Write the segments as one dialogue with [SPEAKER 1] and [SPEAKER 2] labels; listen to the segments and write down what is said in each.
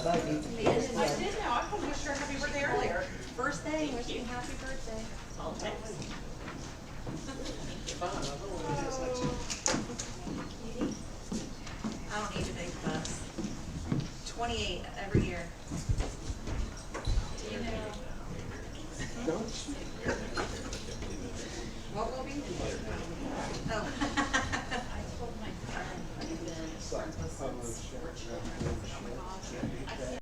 [SPEAKER 1] I did know. I told him to wish her a happy birthday earlier.
[SPEAKER 2] First thing, wishing you happy birthday.
[SPEAKER 1] All text.
[SPEAKER 2] I don't need a big bus. 28 every year.
[SPEAKER 1] Do you know?
[SPEAKER 2] What will be? Oh.
[SPEAKER 1] I told my friend I've been friends with since we're children. Oh my gosh. I can't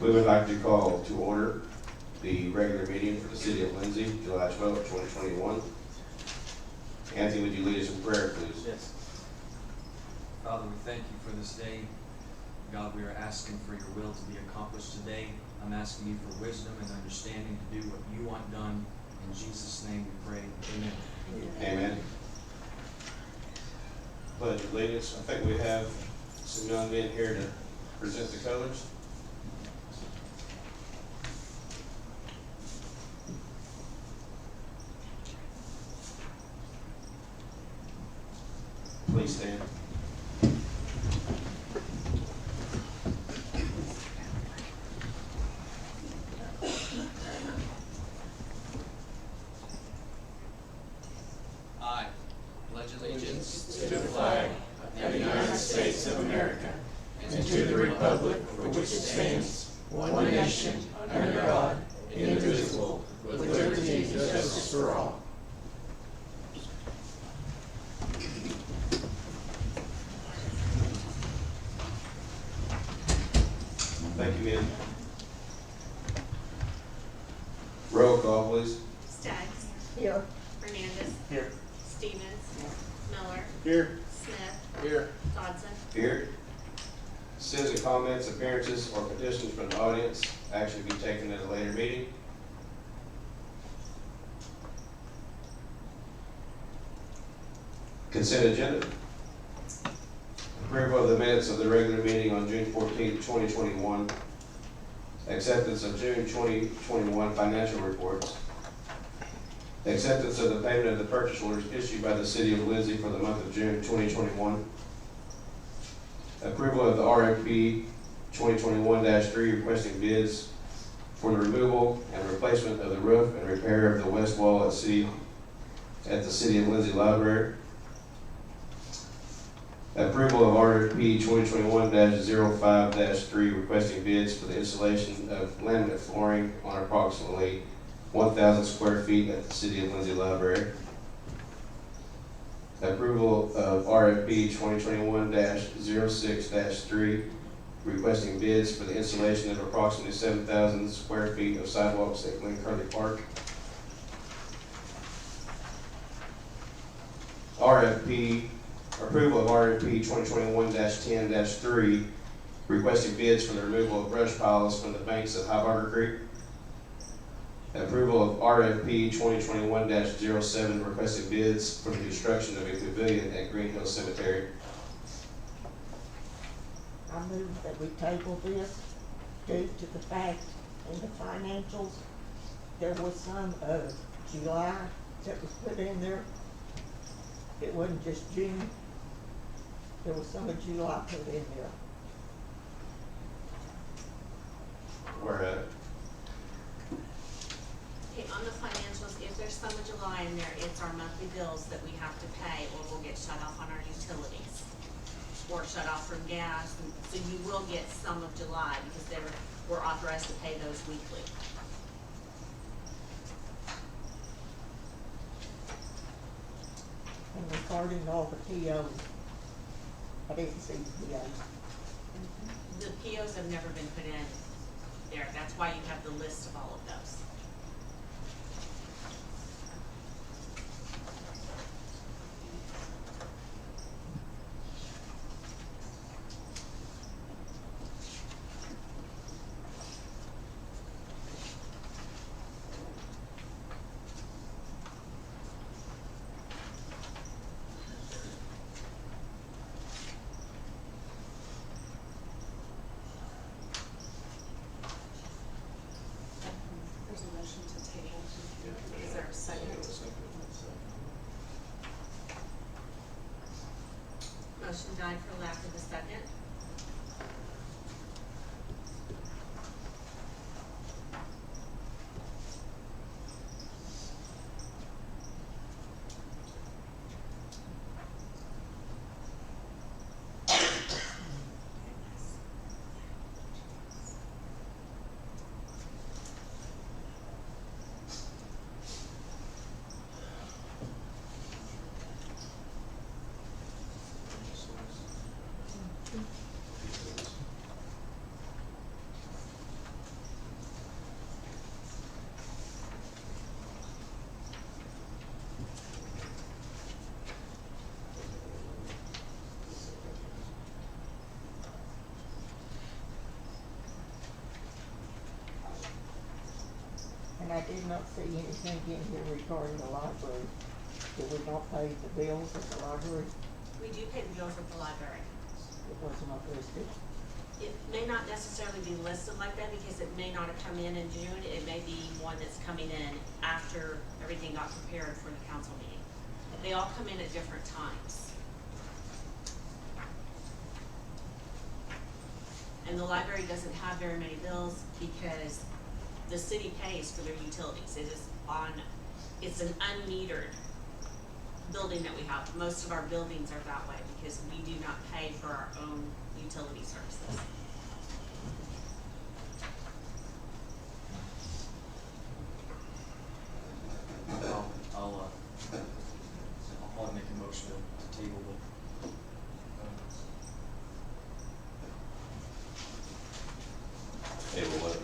[SPEAKER 3] We would like to call to order the regular meeting for the city of Lindsay, July 12, 2021. Anthony, would you lead us in prayer, please?
[SPEAKER 4] Yes. Father, we thank you for this day. God, we are asking for your will to be accomplished today. I'm asking you for wisdom and understanding to do what you want done. In Jesus' name we pray. Amen.
[SPEAKER 3] Amen. Pledge of allegiance. I think we have some young men here to present the colors. Please stand.
[SPEAKER 5] I pledge allegiance to the flag of the United States of America and to the republic for which it stands, one nation, under God, indivisible, with liberty and justice for all.
[SPEAKER 3] Thank you, men. Roll call, please.
[SPEAKER 1] Staggs.
[SPEAKER 6] Here.
[SPEAKER 1] Hernandez.
[SPEAKER 4] Here.
[SPEAKER 1] Stevens. Miller.
[SPEAKER 4] Here.
[SPEAKER 1] Smith.
[SPEAKER 4] Here.
[SPEAKER 1] Dodson.
[SPEAKER 3] Here. Citizen comments, appearances, or petitions from the audience. Action to be taken at a later meeting. Consent agenda. Approval of the minutes of the regular meeting on June 14, 2021. Acceptance of June 2021 financial reports. Acceptance of the payment of the purchase orders issued by the city of Lindsay for the month of June 2021. Approval of the RFP 2021-3 requesting bids for the removal and replacement of the roof and repair of the west wall at the city of Lindsay Library. Approval of RFP 2021-05-3 requesting bids for the installation of laminate flooring on approximately 1,000 square feet at the city of Lindsay Library. Approval of RFP 2021-06-3 requesting bids for the installation of approximately 7,000 square feet of sidewalks at Glen Curley Park. Approval of RFP 2021-10-3 requesting bids for the removal of brush piles from the banks of Highbarger Creek. Approval of RFP 2021-07 requesting bids for the construction of a pavilion at Green Hill Cemetery.
[SPEAKER 6] I move that we table this due to the fact in the financials, there was some of July that was put in there. It wasn't just June. There was some of July put in there.
[SPEAKER 3] Where at?
[SPEAKER 1] Okay, on the financials, if there's some of July in there, it's our monthly bills that we have to pay, or we'll get shut off on our utilities, or shut off from gas, and so you will get some of July, because we're authorized to pay those weekly.
[SPEAKER 6] And regarding all the POs, I didn't see the POs.
[SPEAKER 1] The POs have never been put in there, that's why you have the list of all of those. There's a
[SPEAKER 6] I did not see anything in here regarding the library. Did we not pay the bills at the library?
[SPEAKER 1] We do pay the bills at the library.
[SPEAKER 6] It was not listed.
[SPEAKER 1] It may not necessarily be listed like that because it may not have come in June. It may be one that's coming in after everything got prepared for the council meeting. They all come in at different times. And the library doesn't have very many bills because the city pays for their utilities. It is it's an unmetered building that we have. Most of our buildings are that way because we do not pay for our own utility services.
[SPEAKER 4] I'll make a motion to table
[SPEAKER 3] Table what?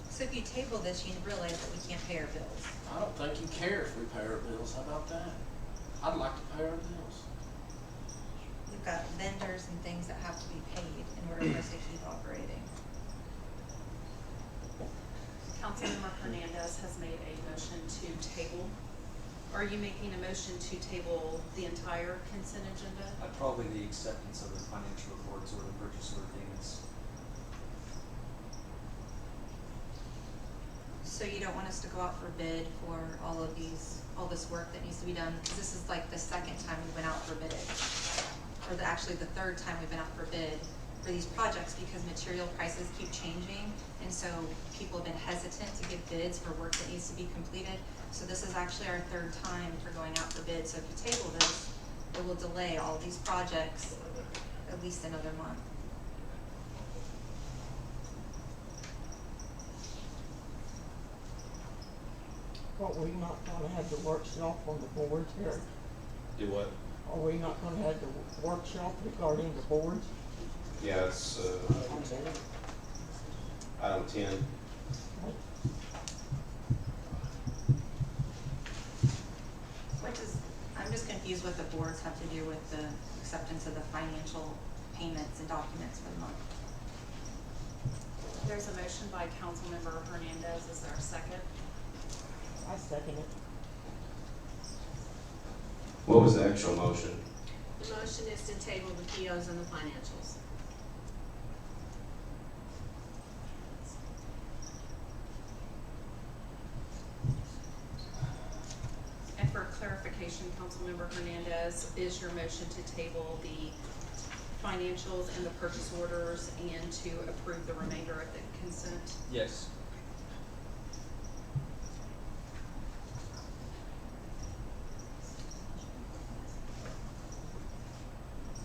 [SPEAKER 2] So if you table this, you realize that we can't pay our bills.
[SPEAKER 5] I don't think you care if we pay our bills. How about that? I'd like to pay our bills.
[SPEAKER 2] We've got vendors and things that have to be paid in order for us to keep operating.
[SPEAKER 7] Councilmember Hernandez has made a motion to table. Are you making a motion to table the entire consent agenda?
[SPEAKER 4] probably the acceptance of the financial reports or the purchase order payments.
[SPEAKER 2] So you don't want us to go out for bid for all this work that needs to be done? Because this is like the second time we went out for bid, or actually the third time we've been out for bid for these projects because material prices keep changing, and so people have been hesitant to give bids for work that needs to be completed. So this is actually our third time for going out for bid. So if you table this, it will delay all these projects at least another month.
[SPEAKER 6] Are we not gonna have the workshop on the board here?
[SPEAKER 3] Do what?
[SPEAKER 6] Are we not gonna have the workshop regarding the board?
[SPEAKER 3] Yeah, it's, item 10.
[SPEAKER 2] Which is, I'm just confused what the boards have to do with the acceptance of the financial payments and documents for the month.
[SPEAKER 7] There's a motion by Councilmember Hernandez. Is there a second?
[SPEAKER 6] I second it.
[SPEAKER 3] What was the actual motion?
[SPEAKER 1] The motion is to table the POs and the financials.
[SPEAKER 7] And for clarification, Councilmember Hernandez, is your motion to table the financials and the purchase orders and to approve the remainder of the consent?
[SPEAKER 4] Yes.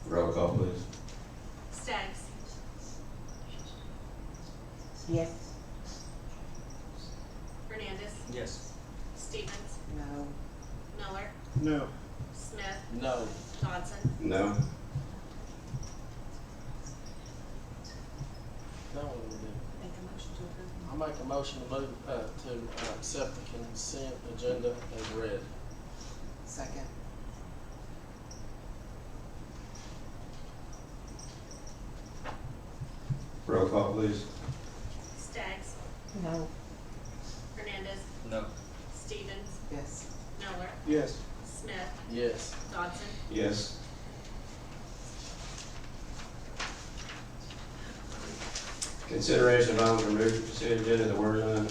[SPEAKER 3] Roll call, please.
[SPEAKER 1] Staggs,
[SPEAKER 6] Yes.
[SPEAKER 1] Hernandez,
[SPEAKER 4] Yes.
[SPEAKER 1] Stevens,
[SPEAKER 2] No.
[SPEAKER 1] Miller,
[SPEAKER 8] No.
[SPEAKER 1] Smith,
[SPEAKER 5] No.
[SPEAKER 1] Dodson.
[SPEAKER 3] No.
[SPEAKER 5] No, we didn't.
[SPEAKER 2] Make a motion to approve.
[SPEAKER 5] I'll make a motion to move, to accept the consent agenda as read.
[SPEAKER 2] Second.
[SPEAKER 3] Roll call, please.
[SPEAKER 1] Staggs,
[SPEAKER 6] No.
[SPEAKER 1] Hernandez,
[SPEAKER 4] No.
[SPEAKER 1] Stevens,
[SPEAKER 2] Yes.
[SPEAKER 1] Miller,
[SPEAKER 8] Yes.
[SPEAKER 1] Smith,
[SPEAKER 5] Yes.
[SPEAKER 1] Dodson.
[SPEAKER 3] Yes. Consideration of items removed from consent agenda that were none.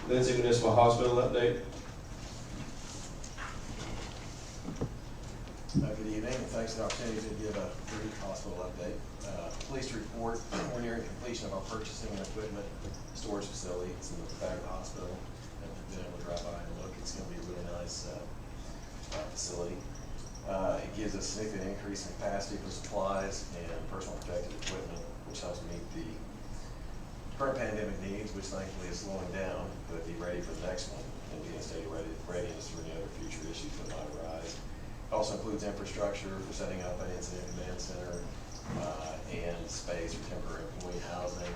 [SPEAKER 3] Lindsay Municipal Hospital update.
[SPEAKER 9] Good evening, and thanks for the opportunity to give a brief hospital update. Police report, we're nearing completion of our purchasing and equipment storage facility. It's in the back of the hospital. And if you've been able to drive by and look, it's gonna be a really nice facility. It gives us a significant increase in capacity for supplies and personal protective equipment, which helps meet the current pandemic needs, which thankfully is slowing down, but be ready for the next one and be in a state of readiness for any other future issues that might arise. It also includes infrastructure for setting up an incident command center and space for temporary employee housing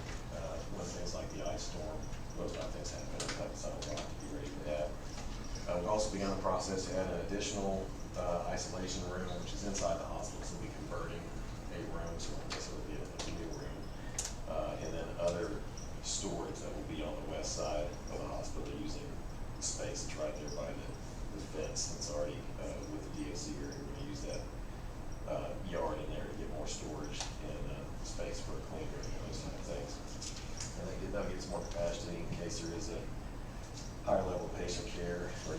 [SPEAKER 9] when things like the ice storm, those kind of things happen. We'll have to settle down to be ready for that. We've also begun the process to add an additional isolation room, which is inside the hospital, so we'll be converting a room, so it'll be a new room. And then other storage that will be on the west side of the hospital space that's right there by the fence that's already, with the DOC area. We're gonna use that, yard in there to get more storage and, space for a clean room and those kind of things. And that'll get some more capacity in case there is a higher level of patient care or a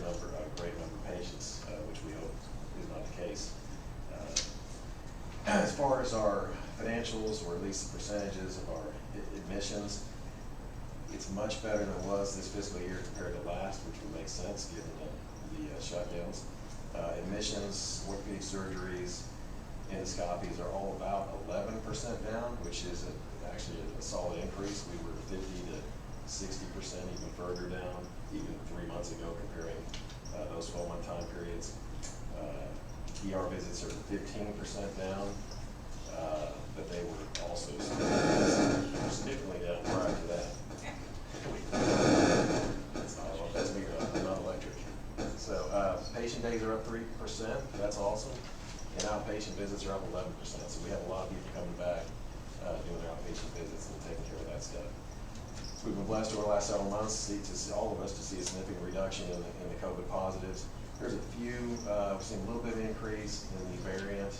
[SPEAKER 9] great number of patients, which we hope is not the case. As far as our financials, or at least the percentages of our admissions, it's much better than it was this fiscal year compared to last, which would make sense given the shutdowns. Admissions, orthopedic surgeries, endoscopies are all about 11% down, which is actually a solid increase. We were 50 to 60%, even further down, even 3 months ago, comparing those 12-month time periods. ER visits are 15% down, but they were also significantly down prior to that. That's me, I'm not electric. So patient days are up 3%, that's awesome. And outpatient visits are up 11%. So we have a lot of people coming back, doing their outpatient visits and taking care of that stuff. We've been blessed over the last several months all of us to see a significant reduction in the COVID positives. There's a few, we've seen a little bit of increase in the variant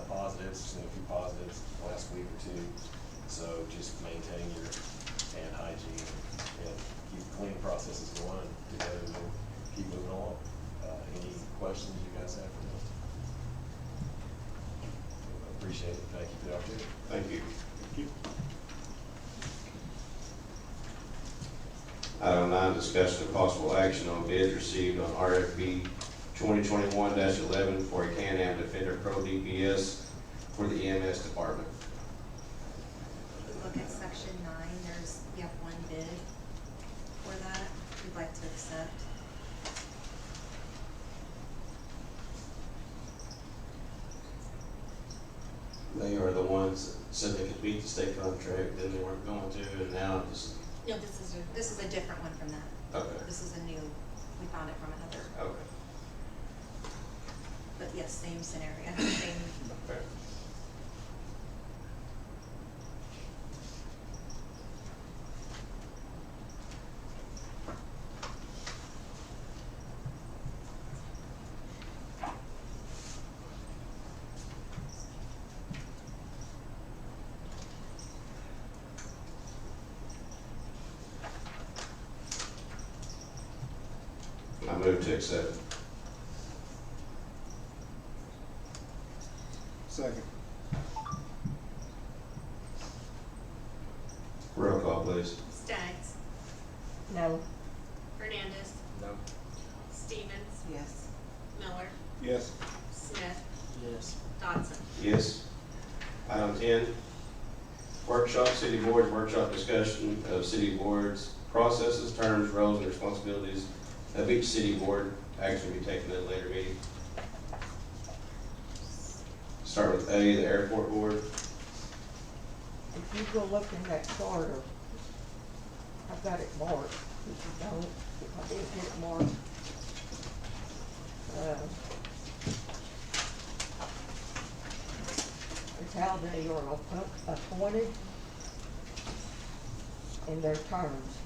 [SPEAKER 9] positives. We've seen a few positives the last week or two. So just maintain your hand hygiene and keep the cleaning processes going together and we'll keep moving along. Any questions you guys have for me? Appreciate it. Thank you for the opportunity.
[SPEAKER 3] Thank you.
[SPEAKER 5] Thank you.
[SPEAKER 3] Item 9, discussion of possible action on bids received on RFP 2021-11 for a Can-Am Defender Pro DPS for the EMS department.
[SPEAKER 2] If we look at section 9, we have one bid for that, we'd like to accept.
[SPEAKER 3] They are the ones that said they could beat the state contract, then they weren't going to, and now it's,
[SPEAKER 1] No,
[SPEAKER 2] This is a different one from that.
[SPEAKER 3] okay,
[SPEAKER 2] This is a new, we found it from another,
[SPEAKER 3] okay.
[SPEAKER 2] but yes, same scenario, same.
[SPEAKER 3] Okay. I move to accept.
[SPEAKER 5] Second.
[SPEAKER 3] Roll call, please.
[SPEAKER 1] Staggs,
[SPEAKER 6] No.
[SPEAKER 1] Hernandez,
[SPEAKER 4] No.
[SPEAKER 1] Stevens,
[SPEAKER 6] Yes.
[SPEAKER 1] Miller,
[SPEAKER 5] Yes.
[SPEAKER 1] Smith,
[SPEAKER 5] Yes.
[SPEAKER 1] Dodson.
[SPEAKER 3] Yes. Item 10, workshop, city board workshop discussion of city boards, processes, terms, roles, and responsibilities of each city board. Action will be taken at a later meeting. Start with A, the airport board.
[SPEAKER 6] If you go look in that charter, I've got it marked, if you don't, if I didn't get it marked. It's how they are appointed and their terms.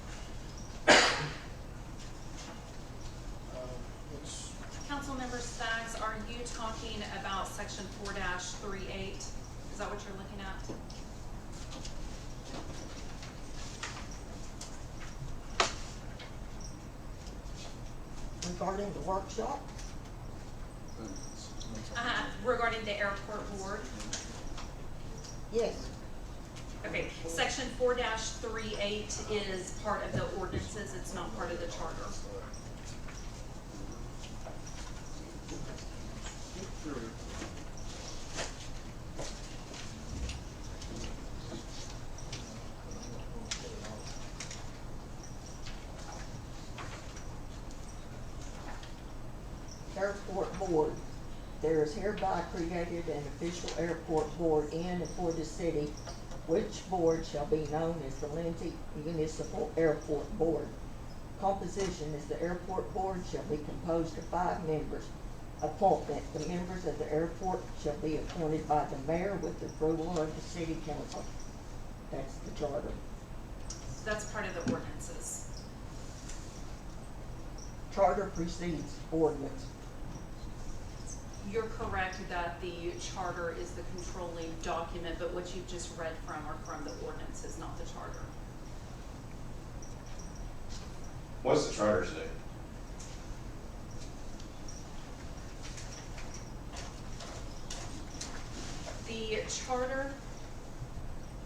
[SPEAKER 7] Councilmember Staggs, are you talking about section 4-38? Is that what you're looking at?
[SPEAKER 6] Regarding the workshop,
[SPEAKER 7] Regarding the airport board?
[SPEAKER 6] yes,
[SPEAKER 7] Okay, section 4-38 is part of the ordinances, it's not part of the charter.
[SPEAKER 6] airport board. There is hereby created an official airport board in and for the city, which board shall be known as the Lindsay Municipal Airport Board. Composition is the airport board shall be composed of 5 members. Appointment, the members of the airport shall be appointed by the mayor with the approval of the city council. That's the charter.
[SPEAKER 7] That's part of the ordinances.
[SPEAKER 6] charter precedes ordinance.
[SPEAKER 7] You're correct that the charter is the controlling document, but what you've just read from are from the ordinances, not the charter.
[SPEAKER 3] What's the charter say?
[SPEAKER 7] The charter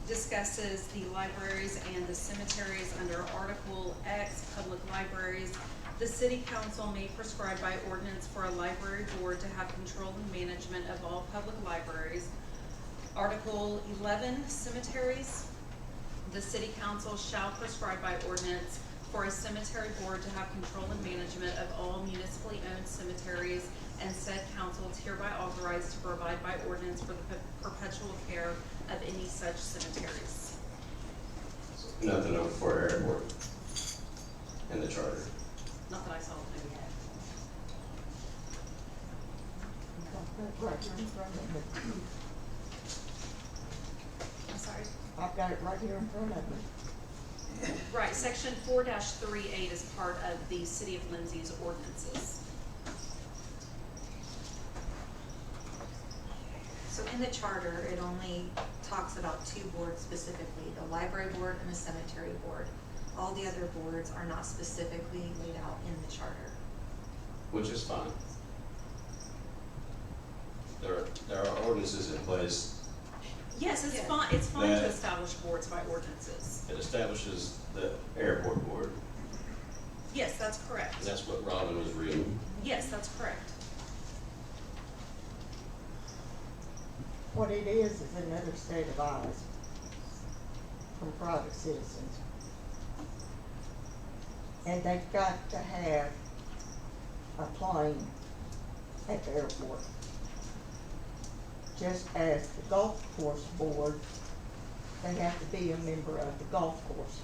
[SPEAKER 7] discusses the libraries and the cemeteries under Article X, public libraries. The city council may prescribe by ordinance for a library board to have control and management of all public libraries. Article 11, cemeteries. The city council shall prescribe by ordinance for a cemetery board to have control and management of all municipally owned cemeteries, and said council is hereby authorized to provide by ordinance for the perpetual care of any such cemeteries.
[SPEAKER 3] Nothing over for airport in the charter.
[SPEAKER 7] Not that I saw it yet.
[SPEAKER 6] Right here in front of me.
[SPEAKER 7] I'm sorry?
[SPEAKER 6] I've got it right here in front of me.
[SPEAKER 7] Right, section 4-38 is part of the city of Lindsay's ordinances.
[SPEAKER 2] So in the charter, it only talks about two boards specifically, the library board and the cemetery board. All the other boards are not specifically laid out in the charter.
[SPEAKER 3] Which is fine. There are ordinances in place
[SPEAKER 7] Yes, it's
[SPEAKER 2] Yeah.
[SPEAKER 7] fine, it's fine to
[SPEAKER 3] That-
[SPEAKER 7] establish boards by ordinances.
[SPEAKER 3] that establishes the airport board.
[SPEAKER 7] Yes, that's correct.
[SPEAKER 3] And that's what Robin was reading.
[SPEAKER 7] Yes, that's correct.
[SPEAKER 6] What it is another set of eyes from private citizens. And they've got to have a plane at the airport. Just as the golf course board, they have to be a member of the golf course.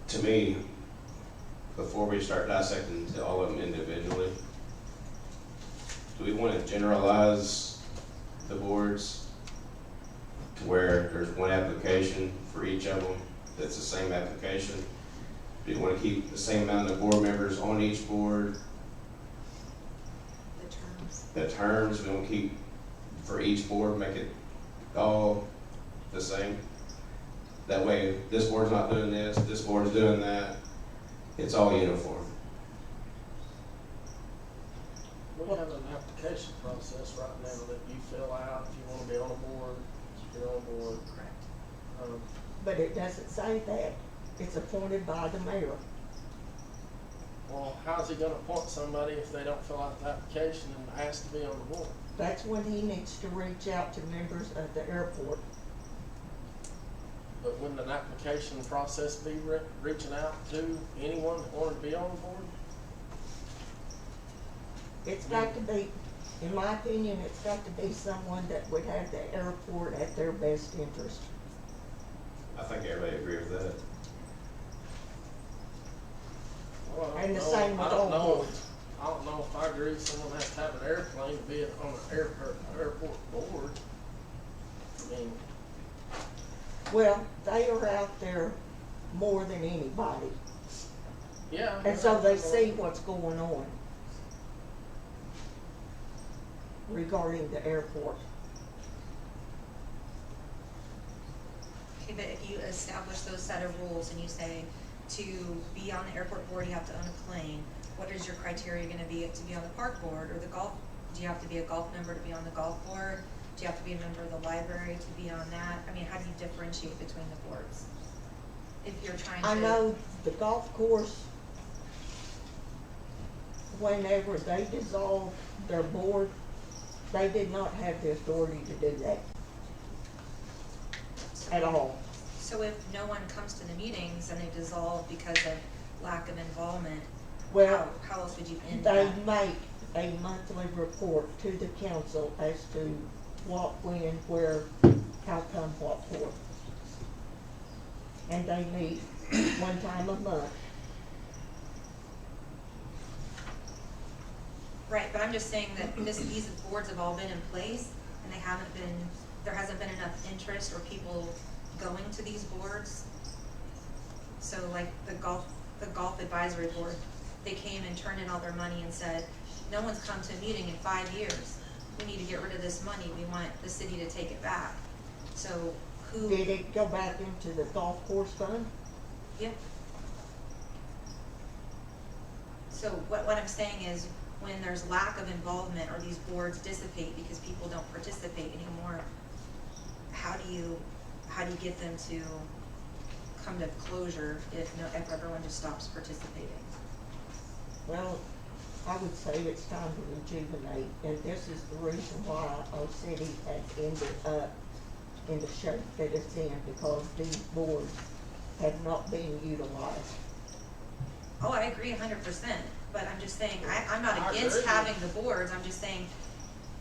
[SPEAKER 3] To me, before we start dissecting to all of them individually, do we want to generalize the boards to where there's one application for each of them that's the same application? Do you want to keep the same amount of board members on each board?
[SPEAKER 2] The terms.
[SPEAKER 3] The terms, we don't keep for each board, make it all the same? That way, this board's not doing this board's doing that. It's all uniform.
[SPEAKER 5] We have an application process right now that you fill out if you wanna be on a board, you're on board.
[SPEAKER 2] Correct.
[SPEAKER 6] But it doesn't say that. It's appointed by the mayor.
[SPEAKER 5] Well, how's he gonna appoint somebody if they don't fill out the application and ask to be on the board?
[SPEAKER 6] That's when he needs to reach out to members of the airport.
[SPEAKER 5] But wouldn't an application process be reaching out to anyone that wanted to be on the board?
[SPEAKER 6] It's got to be, in my opinion, it's got to be someone that would have the airport at their best interest.
[SPEAKER 3] I think everybody agrees with that.
[SPEAKER 5] Well, I
[SPEAKER 6] And
[SPEAKER 5] don't
[SPEAKER 6] the
[SPEAKER 5] know.
[SPEAKER 6] same with
[SPEAKER 5] I don't
[SPEAKER 6] all
[SPEAKER 5] know.
[SPEAKER 6] boards.
[SPEAKER 5] I don't know if I agree with someone has to have an airplane to be on an airport board. I mean,
[SPEAKER 6] Well, they are out there more than anybody,
[SPEAKER 5] yeah.
[SPEAKER 6] and so they see what's going on regarding the airport.
[SPEAKER 2] Okay, but if you establish those set of rules and you say to be on the airport board, you have to own a plane, what is your criteria gonna be to be on the park board or the golf? Do you have to be a golf member to be on the golf board? Do you have to be a member of the library to be on that? I mean, how do you differentiate between the boards? If you're trying to.
[SPEAKER 6] I know the golf course, whenever they dissolved their board, they did not have the authority to do that at all.
[SPEAKER 2] So if no one comes to the meetings and they dissolve because of lack of involvement,
[SPEAKER 6] Well,
[SPEAKER 2] how else would you end
[SPEAKER 6] they
[SPEAKER 2] that?
[SPEAKER 6] make a monthly report to the council as to what, when, where, how come, what for. And they meet one time a month.
[SPEAKER 2] Right, but I'm just saying that these boards have all been in place and they haven't been, there hasn't been enough interest or people going to these boards. So like the golf advisory board, they came and turned in all their money and said, no one's come to a meeting in 5 years. We need to get rid of this money. We want the city to take it back. So who?
[SPEAKER 6] Did it go back into the golf course fund?
[SPEAKER 2] Yep. So what I'm saying is, when there's lack of involvement or these boards dissipate because people don't participate anymore, how do you get them to come to closure if everyone just stops participating?
[SPEAKER 6] Well, I would say it's time to rejuvenate, and this is the reason why our city has ended up in the shape that it's in, because these boards have not been utilized.
[SPEAKER 2] Oh, I agree 100%, but I'm just saying, I'm not
[SPEAKER 5] I
[SPEAKER 2] against
[SPEAKER 5] agree.
[SPEAKER 2] having the boards, I'm just saying,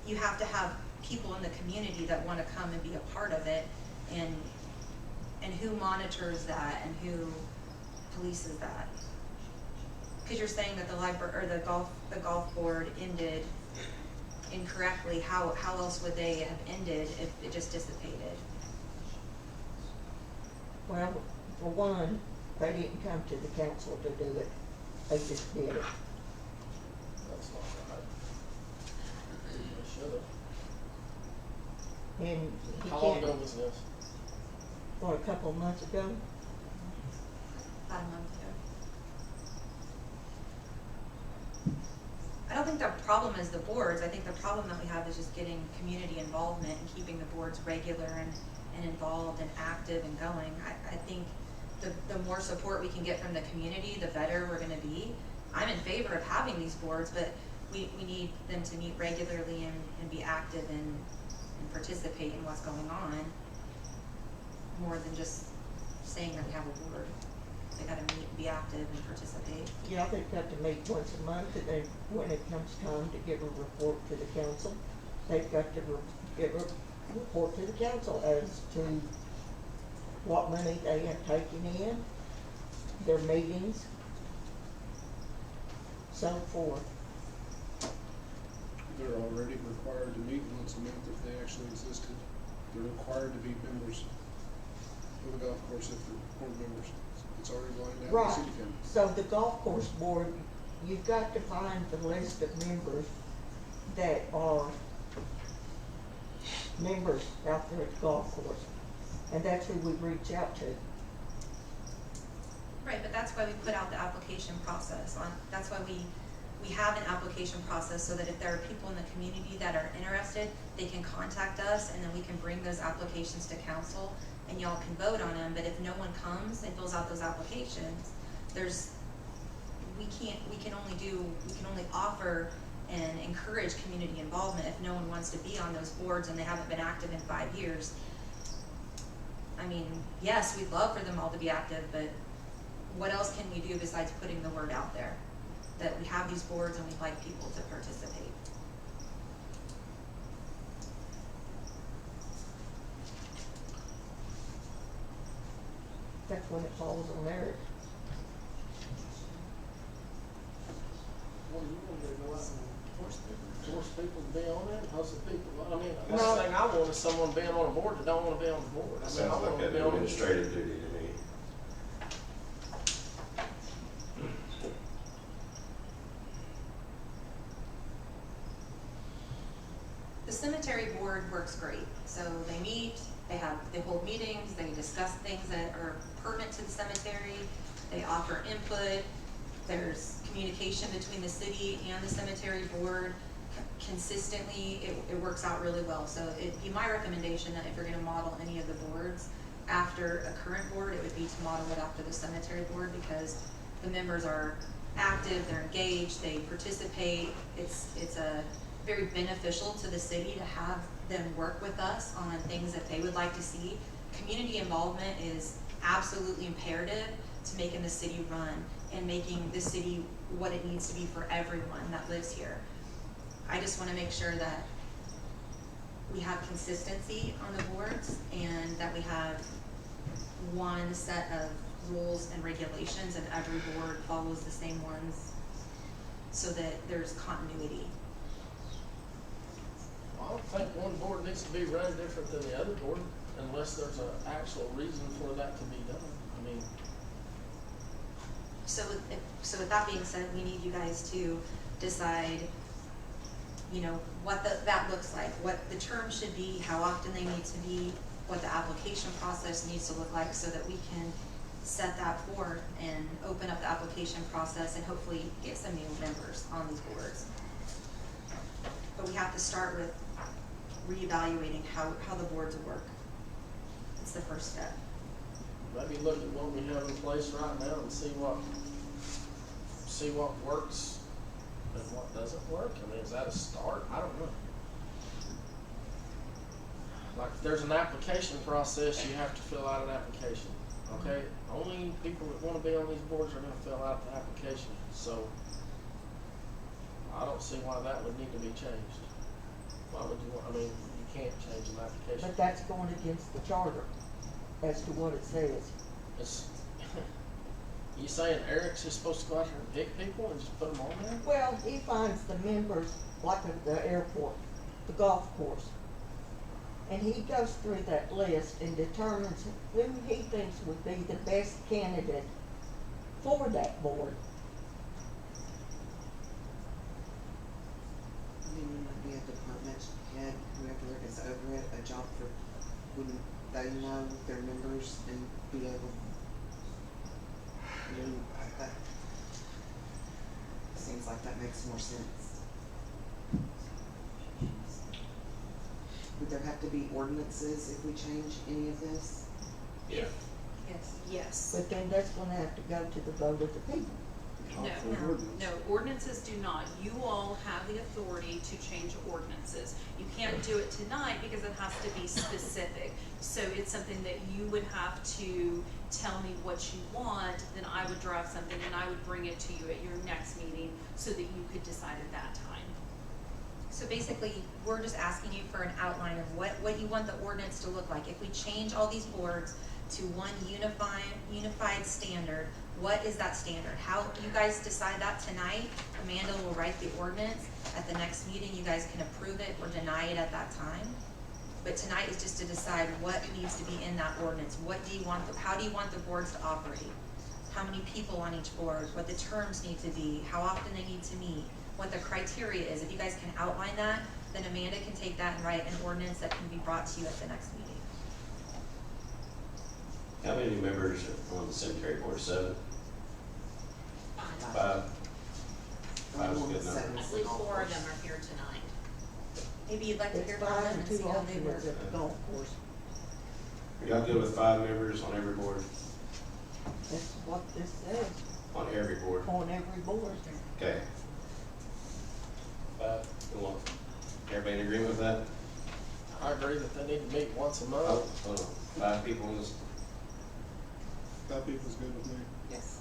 [SPEAKER 2] you have to have people in the community that wanna come and be a part of it, and who monitors that, and who polices that? Cause you're saying that the library, or the golf board ended incorrectly, how else would they have ended if it just dissipated?
[SPEAKER 6] Well, for one, they didn't come to the council to do it, they just did it.
[SPEAKER 5] That's not right. They should've.
[SPEAKER 6] And he
[SPEAKER 5] How long
[SPEAKER 6] can't,
[SPEAKER 5] ago was this?
[SPEAKER 6] what, a couple of months ago?
[SPEAKER 2] About a month ago. I don't think the problem is the boards. I think the problem that we have is just getting community involvement and keeping the boards regular and involved and active and going. I think the more support we can get from the community, the better we're gonna be. I'm in favor of having these boards, but we need them to meet regularly and be active and participate in what's going on, more than just saying that we have a board. They gotta meet, be active and participate.
[SPEAKER 6] Yeah, they've got to meet once a month, and then when it comes time to give a report to the council, they've got to give a report to the council as to what money they have taken in, their meetings, so forth.
[SPEAKER 8] They're already required to meet once a month if they actually existed. They're required to be members of the golf course if they're board members. It's already lined out in the
[SPEAKER 6] Right,
[SPEAKER 8] city code.
[SPEAKER 6] so the golf course board, you've got to find the list of members that are members out there at the golf course, and that's who we reach out to.
[SPEAKER 2] Right, but that's why we put out the application process that's why we have an application process, so that if there are people in the community that are interested, they can contact us, and then we can bring those applications to council, and y'all can vote on them. But if no one comes and fills out those applications, we can only offer and encourage community involvement if no one wants to be on those boards and they haven't been active in 5 years. I mean, yes, we'd love for them all to be active, but what else can we do besides putting the word out there that we have these boards and we'd like people to participate?
[SPEAKER 6] That's when it falls on Eric.
[SPEAKER 5] Well, you want me to go out and force people to be on it? How's the people, I mean, the
[SPEAKER 6] No.
[SPEAKER 5] last thing I want is someone being on a board that don't wanna be on the board. I
[SPEAKER 3] That
[SPEAKER 5] mean, I
[SPEAKER 3] sounds like
[SPEAKER 5] wanna
[SPEAKER 3] an
[SPEAKER 5] be on.
[SPEAKER 3] administrative duty to me.
[SPEAKER 2] The cemetery board works great. So they meet, they hold meetings, they discuss things that are pertinent to the cemetery, they offer input, there's communication between the city and the cemetery board consistently. It works out really well. So it'd be my recommendation that if you're gonna model any of the boards after a current board, it would be to model it after the cemetery board, because the members are active, they're engaged, they participate. It's a very beneficial to the city to have them work with us on things that they would like to see. Community involvement is absolutely imperative to making the city run and making the city what it needs to be for everyone that lives here. I just wanna make sure that we have consistency on the boards and that we have one set of rules and regulations and every board follows the same ones so that there's continuity.
[SPEAKER 5] I don't think one board needs to be run different than the other board. unless there's an actual reason for that to be done. I mean,
[SPEAKER 2] So with that being said, we need you guys to decide, you know, what that looks like, what the terms should be, how often they need to be, what the application process needs to look like, so that we can set that forth and open up the application process and hopefully get some new members on these boards. But we have to start with reevaluating how the boards work. It's the first step.
[SPEAKER 5] maybe look at what we have in place right now and see what works and what doesn't work. I mean, is that a start? I don't know. Like, if there's an application process, you have to fill out an application, okay? Only people that wanna be on these boards are gonna fill out the application, so I don't see why that would need to be changed. Why would you want, I mean, you can't change an application.
[SPEAKER 6] But that's going against the charter as to what it says.
[SPEAKER 5] It's, you saying Eric's just supposed to go out there and pick people and just put them on there?
[SPEAKER 6] Well, he finds the members, like at the airport, the golf course. And he goes through that list and determines who he thinks would be the best candidate for that board.
[SPEAKER 10] Then you might be a department head, whoever is over it, a job for, wouldn't they know their members and be able, I mean, that seems like that makes more sense. Would there have to be ordinances if we change any of this?
[SPEAKER 3] Yeah.
[SPEAKER 2] Yes.
[SPEAKER 7] Yes.
[SPEAKER 6] But then that's gonna have to go to the vote of the people.
[SPEAKER 8] Call
[SPEAKER 7] No,
[SPEAKER 8] for an ordinance.
[SPEAKER 7] No, ordinances do not. You all have the authority to change ordinances. You can't do it tonight because it has to be specific. So it's something that you would have to tell me what you want, then I would draft something and I would bring it to you at your next meeting so that you could decide at that time.
[SPEAKER 2] So basically, we're just asking you for an outline of what you want the ordinance to look like. If we change all these boards to one unified standard, what is that standard? How, you guys decide that tonight. Amanda will write the ordinance. At the next meeting, you guys can approve it or deny it at that time. But tonight is just to decide what needs to be in that ordinance. What do you want, how do you want the boards to operate? How many people on each board, what the terms need to be, how often they need to meet, what the criteria is. If you guys can outline that, then Amanda can take that and write an ordinance that can be brought to you at the next meeting.
[SPEAKER 3] How many members are on the cemetery board? 7? 5? 5 is a good number.
[SPEAKER 1] I believe 4 of them are here tonight.
[SPEAKER 2] Maybe you'd like to
[SPEAKER 6] It's
[SPEAKER 2] hear from
[SPEAKER 6] 5
[SPEAKER 2] them
[SPEAKER 6] and
[SPEAKER 2] and
[SPEAKER 6] 2
[SPEAKER 2] see how they work.
[SPEAKER 6] alternates at the golf course.
[SPEAKER 3] Are y'all good with 5 members on every board?
[SPEAKER 6] That's what this says,
[SPEAKER 3] On every board?
[SPEAKER 6] on every board.
[SPEAKER 3] Okay. 5. Well, everybody in agreement with that?
[SPEAKER 5] I agree that they need to meet once a
[SPEAKER 3] Oh,
[SPEAKER 5] month.
[SPEAKER 3] hold on. 5 people on this.
[SPEAKER 8] 5 people's good with me.
[SPEAKER 10] Yes.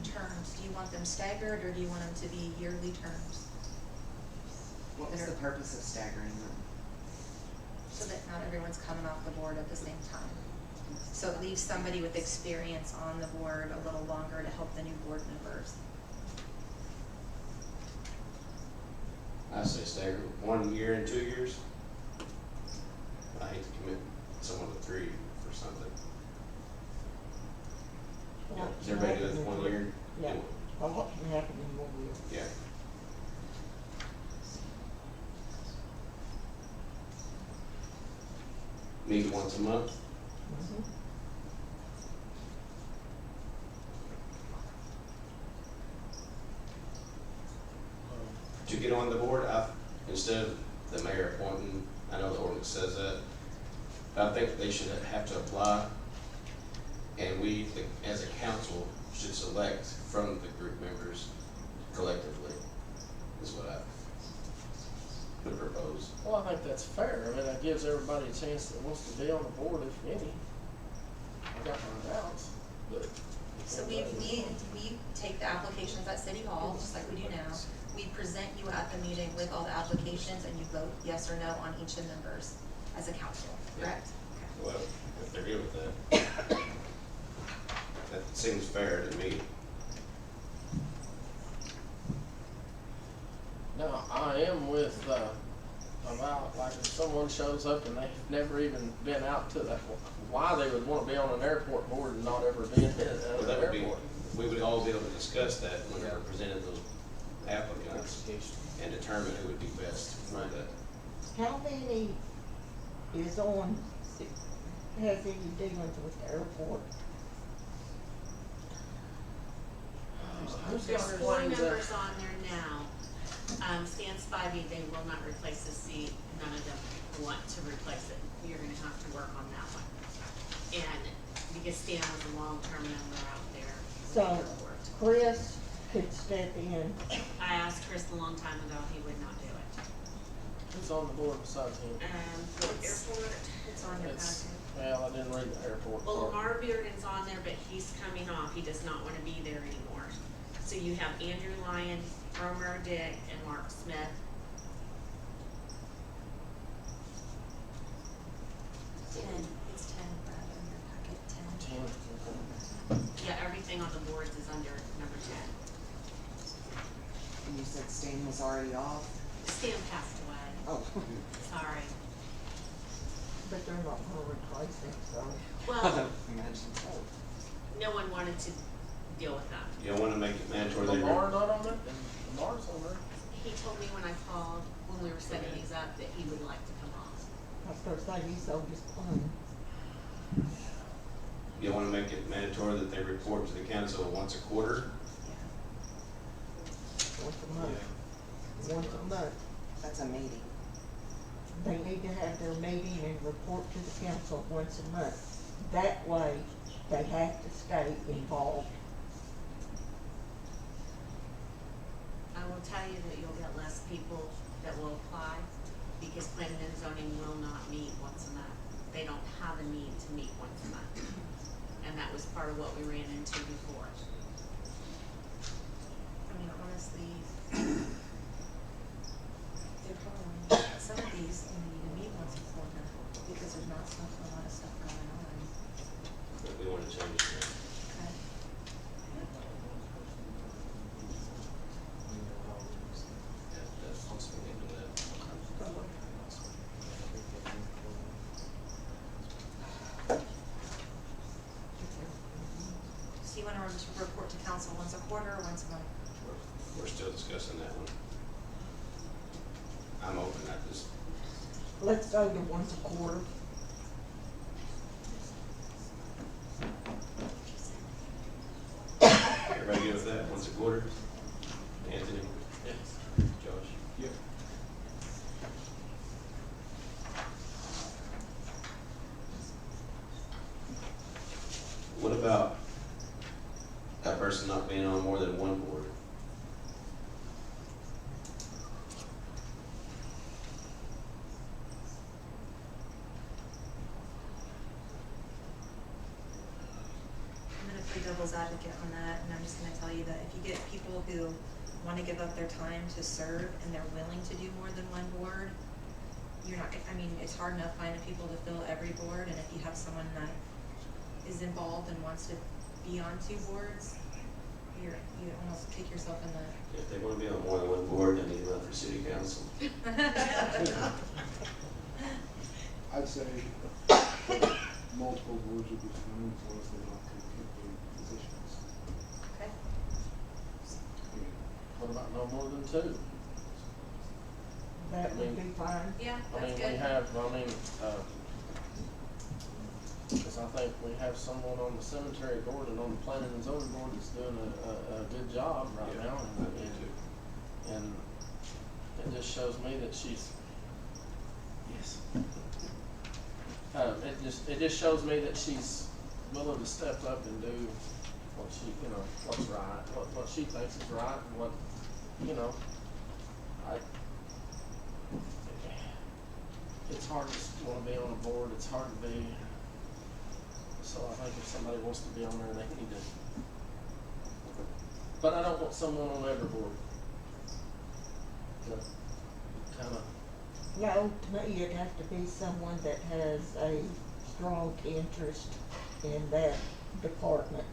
[SPEAKER 2] Terms, do you want them staggered or do you want them to be yearly terms?
[SPEAKER 10] What was the purpose of staggering them?
[SPEAKER 2] So that not everyone's coming off the board at the same time. So it leaves somebody with experience on the board a little longer to help the new board members.
[SPEAKER 3] I say stagger 1 year and 2 years. I hate to commit someone to 3 for something.
[SPEAKER 6] Well,
[SPEAKER 3] Is everybody good with 1 year?
[SPEAKER 6] Yeah, a lot can happen in 1 year.
[SPEAKER 3] Yeah. Meet once a month?
[SPEAKER 6] Mhm.
[SPEAKER 3] To get on the board, instead of the mayor appointing, I know the ordinance says that, I think they should have to apply, and we, as a council, should select from the group members collectively, is what I would propose.
[SPEAKER 5] Well, I think that's fair. I mean, that gives everybody a chance that wants to be on the board, if any. I got my doubts, but.
[SPEAKER 2] So we take the applications at City Hall, just like we do now. We present you at the meeting with all the applications and you vote yes or no on each of the members as a council, correct?
[SPEAKER 3] Well, if they're good with that. That seems fair to me.
[SPEAKER 5] Now, I am with, about, like, if someone shows up and they've never even been out to that, why they would wanna be on an airport board and not ever been at
[SPEAKER 3] Well,
[SPEAKER 5] an
[SPEAKER 3] that would be,
[SPEAKER 5] airport.
[SPEAKER 3] we would all be able to discuss that when we presented those applicants and determine who would be best for
[SPEAKER 5] Right.
[SPEAKER 3] that.
[SPEAKER 6] How many is on, has any dealings with the airport?
[SPEAKER 5] Who's
[SPEAKER 1] There's
[SPEAKER 5] got
[SPEAKER 1] 4
[SPEAKER 5] names
[SPEAKER 1] members on there now. Stan Spivey, they will not replace the seat, none of them want to replace it, you're gonna have to work on that one. And because Stan was a long-term member out there with the
[SPEAKER 6] So,
[SPEAKER 1] airport.
[SPEAKER 6] Chris could step in.
[SPEAKER 1] I asked Chris a long time ago, he would not do it.
[SPEAKER 5] Who's on the board besides him?
[SPEAKER 1] For airport, it's on your
[SPEAKER 5] It's,
[SPEAKER 1] packet.
[SPEAKER 5] well, I didn't read the airport
[SPEAKER 1] Well,
[SPEAKER 5] part.
[SPEAKER 1] Lamar Bearden's on there, but he's coming off, he does not wanna be there anymore. So you have Andrew Lyon, Romer Dick, and Mark Smith.
[SPEAKER 2] It's 10, Brad, in your packet, 10.
[SPEAKER 5] 10.
[SPEAKER 1] Yeah, everything on the boards is under number 10.
[SPEAKER 10] And you said Stan was already off?
[SPEAKER 1] Stan passed away,
[SPEAKER 10] Oh,
[SPEAKER 1] sorry.
[SPEAKER 6] But they're not gonna replace him, so.
[SPEAKER 1] Well, no one wanted to deal with that.
[SPEAKER 3] You don't wanna make it mandatory that
[SPEAKER 5] Lamar not on it? And Lamar's on there.
[SPEAKER 1] He told me when I called, when we were setting these up, that he would like to come off.
[SPEAKER 6] I was gonna say, he sold his plane.
[SPEAKER 3] you don't wanna make it mandatory that they report to the council once a quarter.
[SPEAKER 6] Once a month. Once a month.
[SPEAKER 10] that's a meeting.
[SPEAKER 6] They need to have their meeting and report to the council once a month. That way, they have to stay involved.
[SPEAKER 1] I will tell you that you'll get less people that will apply, because planning and zoning will not meet once a month. They don't have a need to meet once a month. And that was part of what we ran into before.
[SPEAKER 2] I mean, honestly, they're probably, some of these, you need to meet once a quarter, because there's not a lot of stuff going on.
[SPEAKER 3] But we wanna change that.
[SPEAKER 2] Okay.
[SPEAKER 3] That's also into that.
[SPEAKER 2] So you wanna just report to council once a quarter or once a month?
[SPEAKER 3] We're still discussing that one. I'm open at this.
[SPEAKER 6] Let's go to once a quarter.
[SPEAKER 3] Everybody good with that, once a quarter? Anthony?
[SPEAKER 9] Yes.
[SPEAKER 3] Josh?
[SPEAKER 8] Yep.
[SPEAKER 3] What about a person not being on more than one board?
[SPEAKER 2] I'm gonna play devil's advocate on that, and I'm just gonna tell you that if you get people who wanna give up their time to serve and they're willing to do more than one board, you're not, I mean, it's hard enough finding people to fill every board, and if you have someone that is involved and wants to be on 2 boards, you almost kick yourself in the.
[SPEAKER 3] If they wanna be on more than one board, they need to run for city council.
[SPEAKER 8] I'd say multiple boards would be fine as long as they're not conflicting positions.
[SPEAKER 2] Okay.
[SPEAKER 8] I mean,
[SPEAKER 5] What about no more than 2?
[SPEAKER 6] That would be fine.
[SPEAKER 2] Yeah,
[SPEAKER 5] I
[SPEAKER 2] that's
[SPEAKER 5] mean,
[SPEAKER 2] good.
[SPEAKER 5] we have, cause I think we have someone on the cemetery board and on the planning and zoning board that's doing a good job right
[SPEAKER 3] Yeah,
[SPEAKER 5] now.
[SPEAKER 3] I do too.
[SPEAKER 5] And it just shows me that she's, yes. It just shows me that she's willing to step up and do what she, what's right, what she thinks is right, and what, it's hard to wanna be on a board, it's hard to be, so I think if somebody wants to be on there, they need to. But I don't want someone on every board. Kinda,
[SPEAKER 6] No, to me, it'd have to be someone that has a strong interest in that department.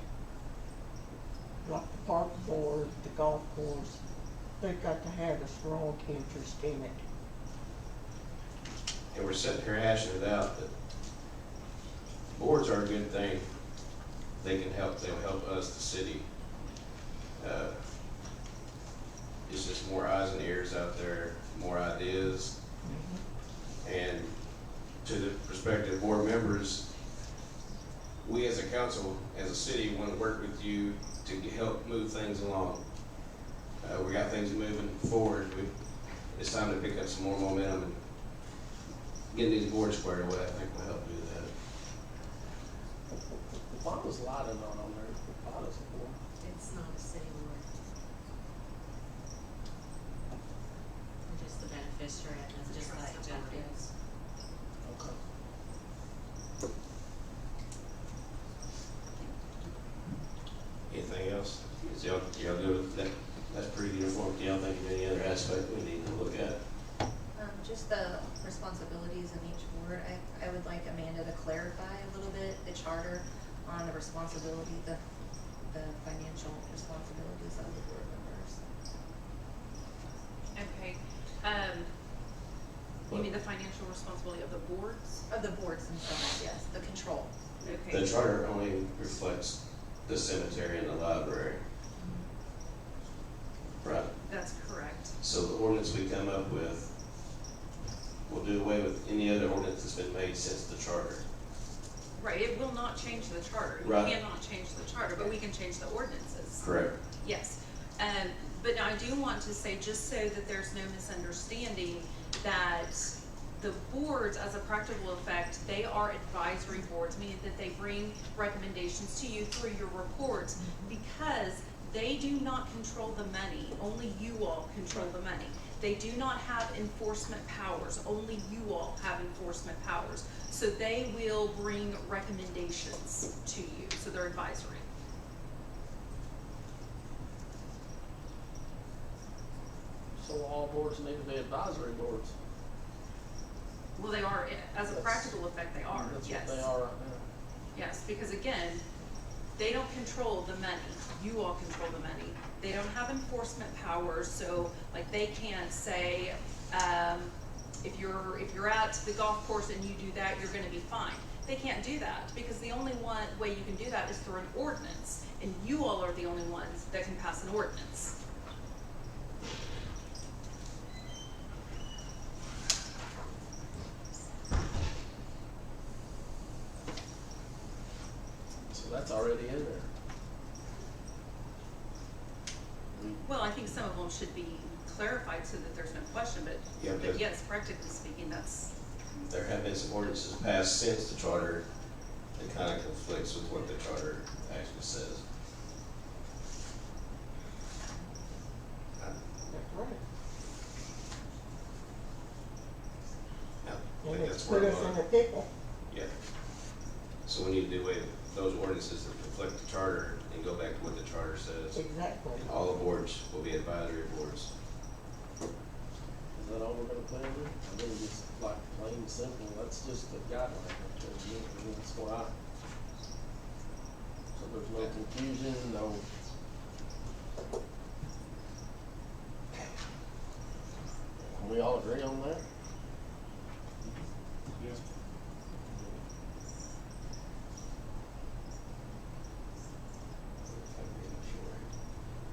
[SPEAKER 6] Like the park board, the golf course, they've got to have a strong interest in it.
[SPEAKER 3] And we're sitting here hashing it out, that boards are a good thing. They can help, they'll help us, the city. It's just more eyes and ears out there, more ideas. And to the prospective board members, we as a council, as a city, want to work with you to help move things along. We got things moving forward. It's time to pick up some more momentum and getting these boards squared away. I think will help do that.
[SPEAKER 5] Why was Lyda not on there? Lyda's a board.
[SPEAKER 1] It's not a city board. We're just the beneficiary, and it's just like Jeffries.
[SPEAKER 5] Okay.
[SPEAKER 3] Anything else? Is y'all good with that? That's pretty uniform. Do y'all think of any other aspect we need to look at?
[SPEAKER 2] Just the responsibilities in each board, I would like Amanda to clarify a little bit the charter on the responsibility, the financial responsibilities of the board members.
[SPEAKER 7] Okay, you mean the financial responsibility of the boards?
[SPEAKER 2] Of the boards themselves, yes, the control.
[SPEAKER 7] Okay.
[SPEAKER 3] The charter only reflects the cemetery and the library. Right.
[SPEAKER 7] That's correct.
[SPEAKER 3] So the ordinance we come up with will do away with any other ordinance that's been made since the charter.
[SPEAKER 7] Right, it will not change the charter. We
[SPEAKER 3] Right.
[SPEAKER 7] cannot change the charter, but we can change the ordinances.
[SPEAKER 3] Correct.
[SPEAKER 7] Yes, but I do want to say, just so that there's no misunderstanding, that the boards, as a practical effect, they are advisory boards, meaning that they bring recommendations to you through your reports, because they do not control the money, only you all control the money. They do not have enforcement powers, only you all have enforcement powers. So they will bring recommendations to you, so they're advisory.
[SPEAKER 5] So all boards need to be advisory boards.
[SPEAKER 7] Well, they are, as a practical effect, they are,
[SPEAKER 5] That's
[SPEAKER 7] yes.
[SPEAKER 5] what they are right now.
[SPEAKER 7] Yes, because again, they don't control the money, you all control the money. They don't have enforcement powers, so like they can't say, if you're at the golf course and you do that, you're gonna be fined. They can't do that, because the only way you can do that is through an ordinance, and you all are the only ones that can pass an ordinance.
[SPEAKER 5] So that's already in there.
[SPEAKER 7] Well, I think some of them should be clarified so that there's no question,
[SPEAKER 3] Yeah,
[SPEAKER 7] but
[SPEAKER 3] but-
[SPEAKER 7] yes, practically speaking, that's,
[SPEAKER 3] There have been some ordinances passed since the charter that kind of conflicts with what the charter actually says.
[SPEAKER 6] That's right.
[SPEAKER 3] I
[SPEAKER 6] And
[SPEAKER 3] think
[SPEAKER 6] it's
[SPEAKER 3] that's
[SPEAKER 6] put
[SPEAKER 3] where
[SPEAKER 6] us
[SPEAKER 3] we're
[SPEAKER 6] in
[SPEAKER 3] going.
[SPEAKER 6] a pickle.
[SPEAKER 3] Yeah. So we need to do away with those ordinances that conflict the charter and go back to what the charter says.
[SPEAKER 6] Exactly.
[SPEAKER 3] And all the boards will be advisory boards.
[SPEAKER 5] Is that all we're gonna put in there? I mean, just like plain and simple, that's just the guideline. That's why. So there's no confusion, no. Can we all agree on that?
[SPEAKER 8] Yes.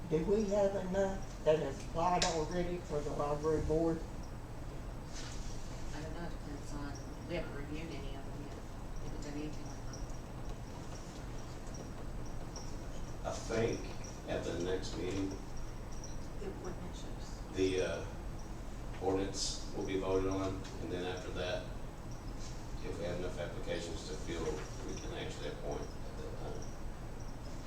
[SPEAKER 6] Do we have enough that is applied already for the library board?
[SPEAKER 1] I don't know, it depends on, we haven't reviewed any of them yet, haven't done anything like that.
[SPEAKER 3] I think at the next meeting,
[SPEAKER 1] What measures?
[SPEAKER 3] the ordinance will be voted on, and then after that, if we have enough applications to fill, we can actually appoint at that time.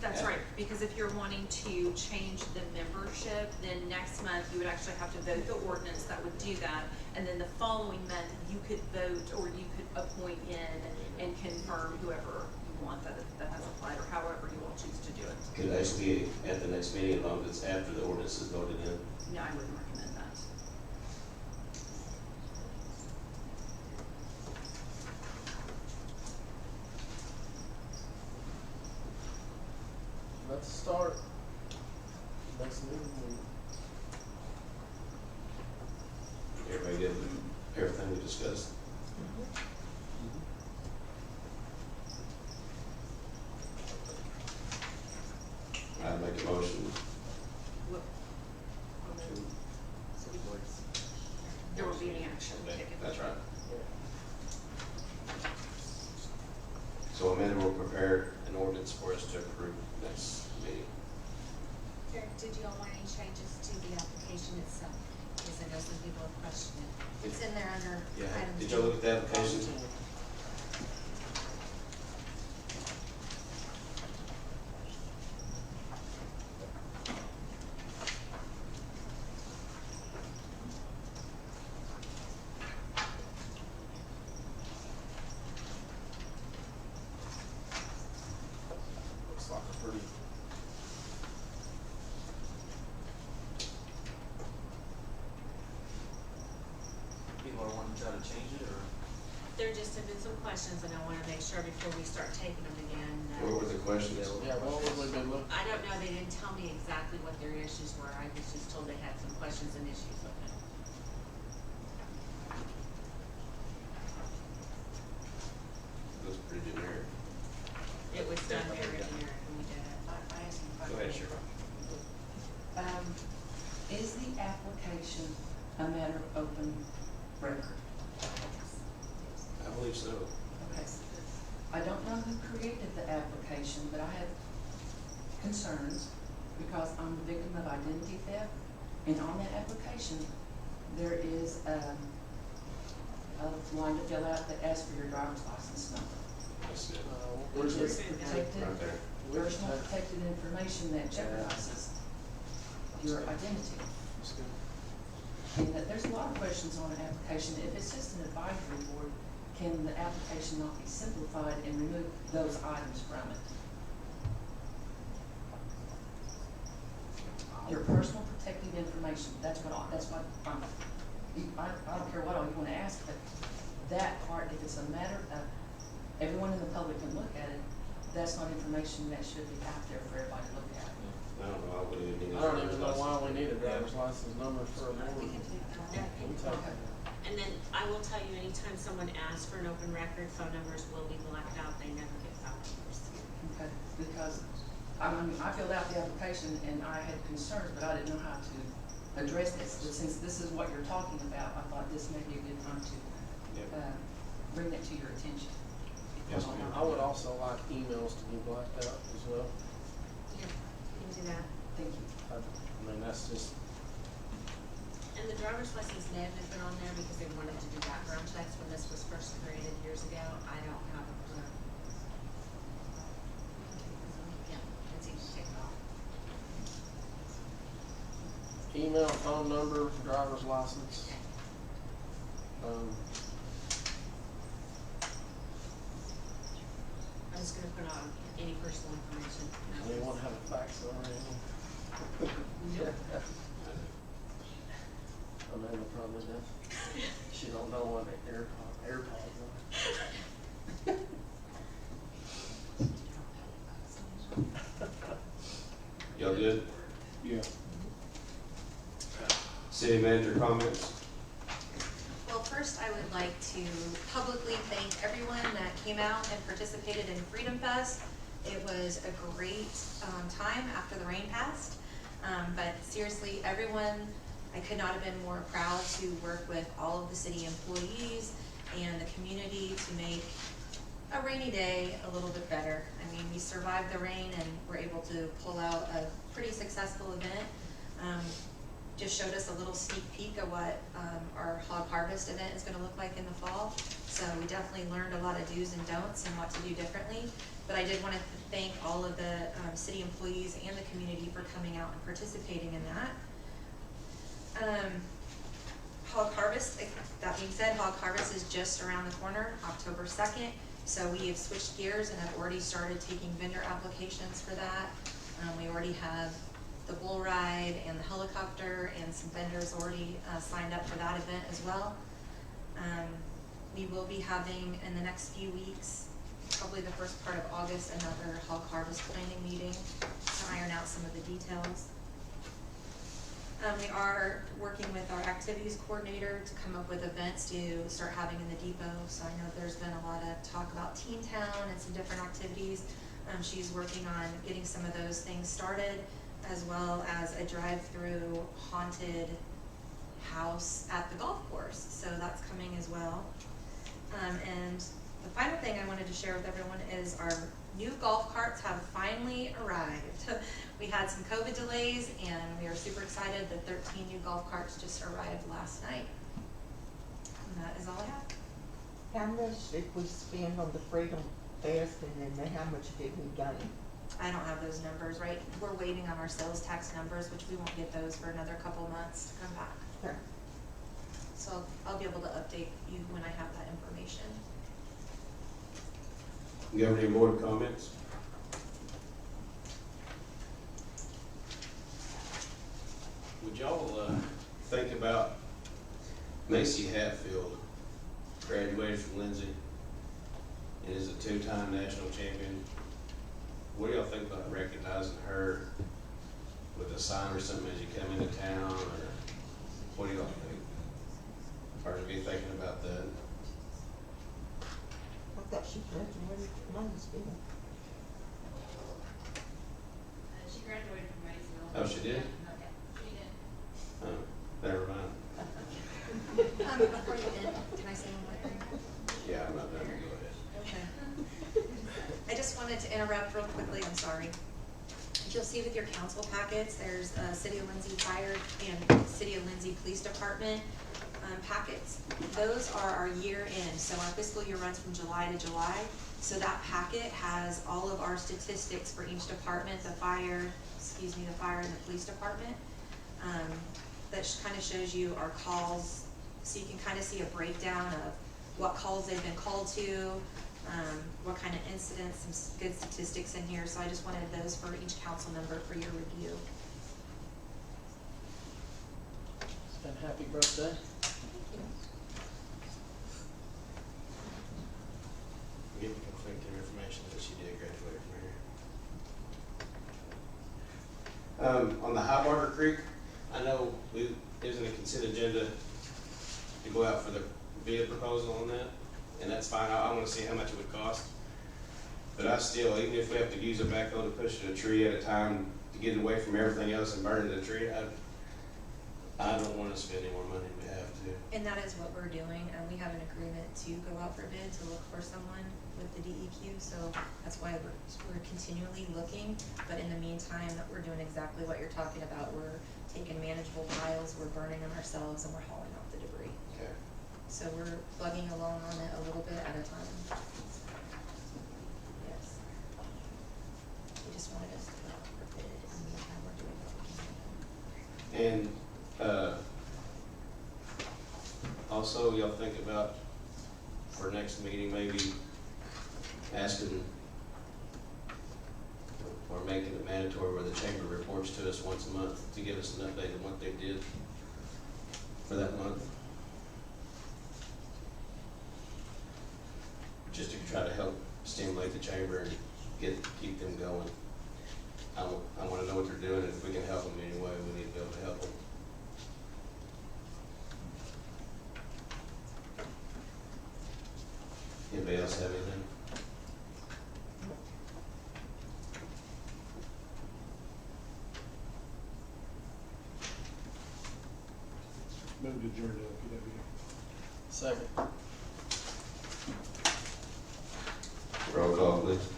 [SPEAKER 7] that's
[SPEAKER 3] Yeah.
[SPEAKER 7] right, because if you're wanting to change the membership, then next month you would actually have to vote the ordinance that would do that. And then the following month, you could vote, or you could appoint in and confirm whoever you want that has applied, or however you all choose to do it.
[SPEAKER 3] Could it actually be at the next meeting, as long as it's after the ordinance is voted in?
[SPEAKER 7] No, I wouldn't recommend that.
[SPEAKER 5] Let's start. Next meeting,
[SPEAKER 3] give everything we discussed. I'd make a motion
[SPEAKER 1] What, on the city boards? There won't be any action taken.
[SPEAKER 3] That's right. So Amanda will prepare an ordinance for us to approve next meeting.
[SPEAKER 1] Did you all want any changes to the application itself? Because I know some people have questioned it.
[SPEAKER 2] It's in there under
[SPEAKER 3] Yeah,
[SPEAKER 2] items.
[SPEAKER 3] did y'all look at the application?
[SPEAKER 8] Looks like a pretty,
[SPEAKER 4] People are wanting to try to change it, or?
[SPEAKER 1] There just have been some questions, and I wanna make sure before we start taking them again.
[SPEAKER 3] What were the questions?
[SPEAKER 8] yeah, what would we been looking?
[SPEAKER 1] I don't know, they didn't tell me exactly what their issues were, I was just told they had some questions and issues with it.
[SPEAKER 3] It was pretty generic.
[SPEAKER 1] It was done very generic when we did it.
[SPEAKER 2] I asked him.
[SPEAKER 3] Go ahead, Cheryl.
[SPEAKER 11] Is the application a matter of open record?
[SPEAKER 3] I believe so.
[SPEAKER 11] Okay. I don't know who created the application, but I have concerns because I'm a victim of identity theft. And on that application, there is a line to fill out that asks for your driver's license number.
[SPEAKER 3] That's it.
[SPEAKER 8] Where's
[SPEAKER 11] Which is
[SPEAKER 8] it?
[SPEAKER 11] protected,
[SPEAKER 3] Right there.
[SPEAKER 11] personal protected information that jeopardizes your identity.
[SPEAKER 8] That's good.
[SPEAKER 11] And that there's a lot of questions on an application. If it's just an advisory board, can the application not be simplified and remove those items from it? Your personal protected information, I don't care what all you wanna ask, but that part, if it's a matter of, everyone in the public can look at it, that's not information that should be out there for everybody to look at.
[SPEAKER 3] I don't know, I wouldn't even need a
[SPEAKER 8] I don't
[SPEAKER 3] driver's
[SPEAKER 8] even know why
[SPEAKER 3] license.
[SPEAKER 8] we need a driver's license number for a
[SPEAKER 2] We
[SPEAKER 8] board.
[SPEAKER 2] can take that.
[SPEAKER 8] We'll take that.
[SPEAKER 1] And then I will tell you, anytime someone asks for an open record, phone numbers will be blacked out, they never get phone numbers.
[SPEAKER 11] Okay, because, I mean, I filled out the application and I had concerns, but I didn't know how to address this. But since this is what you're talking about, I thought this may be a good time to,
[SPEAKER 3] Yep.
[SPEAKER 11] bring that to your attention.
[SPEAKER 3] Yes, ma'am.
[SPEAKER 8] I would also like emails to be blacked out as well.
[SPEAKER 1] Yeah, you can do that.
[SPEAKER 11] Thank you.
[SPEAKER 8] I mean, that's just,
[SPEAKER 1] And the driver's license may have been on there because they wanted to do background checks when this was first created years ago. I don't have a clue. Yeah, it's easy to take it off.
[SPEAKER 8] email, phone number, driver's license.
[SPEAKER 1] I'm just gonna put on any personal information.
[SPEAKER 8] Anyone have a fax or anything? Amanda probably does. She don't know what the AirPods
[SPEAKER 3] Y'all good?
[SPEAKER 8] Yeah.
[SPEAKER 3] City manager comments?
[SPEAKER 2] Well, first, I would like to publicly thank everyone that came out and participated in Freedom Fest. It was a great time after the rain passed. But seriously, everyone, I could not have been more proud to work with all of the city employees and the community to make a rainy day a little bit better. I mean, we survived the rain and were able to pull out a pretty successful event. Just showed us a little sneak peek of what our hog harvest event is gonna look like in the fall. So we definitely learned a lot of do's and don'ts and what to do differently. But I did wanna thank all of the city employees and the community for coming out and participating in that. Hog harvest, that being said, hog harvest is just around the corner, October 2nd. So we have switched gears and have already started taking vendor applications for that. We already have the bull ride and the helicopter and some vendors already signed up for that event as well. We will be having in the next few weeks, probably the first part of August, another hog harvest planning meeting to iron out some of the details. We are working with our activities coordinator to come up with events to start having in the depot. So I know there's been a lot of talk about Teen Town and some different activities. She's working on getting some of those things started, as well as a drive-through haunted house at the golf course. So that's coming as well. And the final thing I wanted to share with everyone is our new golf carts have finally arrived. We had some COVID delays, and we are super excited that 13 new golf carts just arrived last night. And that is all I have.
[SPEAKER 6] How much did we spend on the Freedom Fest, and then how much did we gain?
[SPEAKER 2] I don't have those numbers, right? We're waiting on our sales tax numbers, which we won't get those for another couple months to come back.
[SPEAKER 6] Okay.
[SPEAKER 2] So I'll be able to update you when I have that information.
[SPEAKER 3] You have any board comments? Would y'all, think about Macy Hatfield, graduated from Lindsay, and is a two-time national champion? What do y'all think about recognizing her with a sign or something as you come into town, or what do y'all think? Or to be thinking about that?
[SPEAKER 6] I thought she graduated from Municipal.
[SPEAKER 1] She graduated from Maysville.
[SPEAKER 3] Oh, she did?
[SPEAKER 1] She did.
[SPEAKER 3] Oh, never mind.
[SPEAKER 2] Before you end, can I say one more thing?
[SPEAKER 3] Yeah, I'm not done, go ahead.
[SPEAKER 2] Okay. I just wanted to interrupt real quickly, I'm sorry. You'll see with your council packets, there's City of Lindsey Fire and City of Lindsey Police Department packets. Those are our year end, so our fiscal year runs from July to July. So that packet has all of our statistics for each department, the fire and the police department. That kind of shows you our calls, so you can kind of see a breakdown of what calls they've been called to, what kind of incidents, some good statistics in here. So I just wanted those for each council member for your review.
[SPEAKER 5] And happy birthday.
[SPEAKER 3] Give me conflicting information that she did graduate from here. On the High Barber Creek, I know it was in the consent agenda to go out for the bid proposal on that, and that's fine. I wanna see how much it would cost. But I still, even if we have to use a backhoe to push a tree at a time to get it away from everything else and burn the tree, I don't wanna spend any more money than we have to.
[SPEAKER 2] And that is what we're doing, and we have an agreement to go out for bid to look for someone with the DEQ, so that's why we're continually looking. But in the meantime, we're doing exactly what you're talking about. We're taking manageable piles, we're burning them ourselves, and we're hauling off the debris.
[SPEAKER 3] Okay.
[SPEAKER 2] So we're plugging along on it a little bit at a time. Yes. We just wanted us to go out for bid, and in the meantime, we're doing what we can.
[SPEAKER 3] And, also, y'all think about, for next meeting, maybe asking or making it mandatory where the chamber reports to us once a month to give us an update on what they did for that month. Just to try to help stimulate the chamber and keep them going. I wanna know what they're doing, and if we can help them in any way, we need to be able to help them. Anybody else have anything?
[SPEAKER 8] Move to adjourn to LPW.
[SPEAKER 5] Second.
[SPEAKER 3] Roll call, please.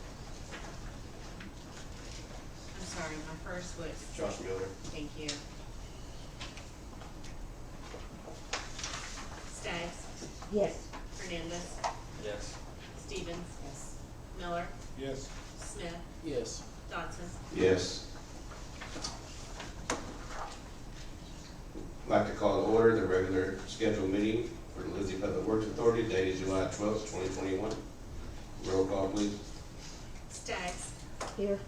[SPEAKER 1] I'm sorry, my first was,
[SPEAKER 3] Josh Miller.
[SPEAKER 1] thank you. Staggs,
[SPEAKER 6] Yes.
[SPEAKER 1] Hernandez,
[SPEAKER 4] Yes.
[SPEAKER 1] Stevens. Yes. Miller,
[SPEAKER 8] Yes.
[SPEAKER 1] Smith,
[SPEAKER 5] Yes.
[SPEAKER 1] Dodson.
[SPEAKER 3] Yes. I'd like to call to order the regular scheduled meeting for the Lindsay Public Works Authority dated July 12th, 2021. Roll call, please.
[SPEAKER 1] Staggs,
[SPEAKER 6] Here.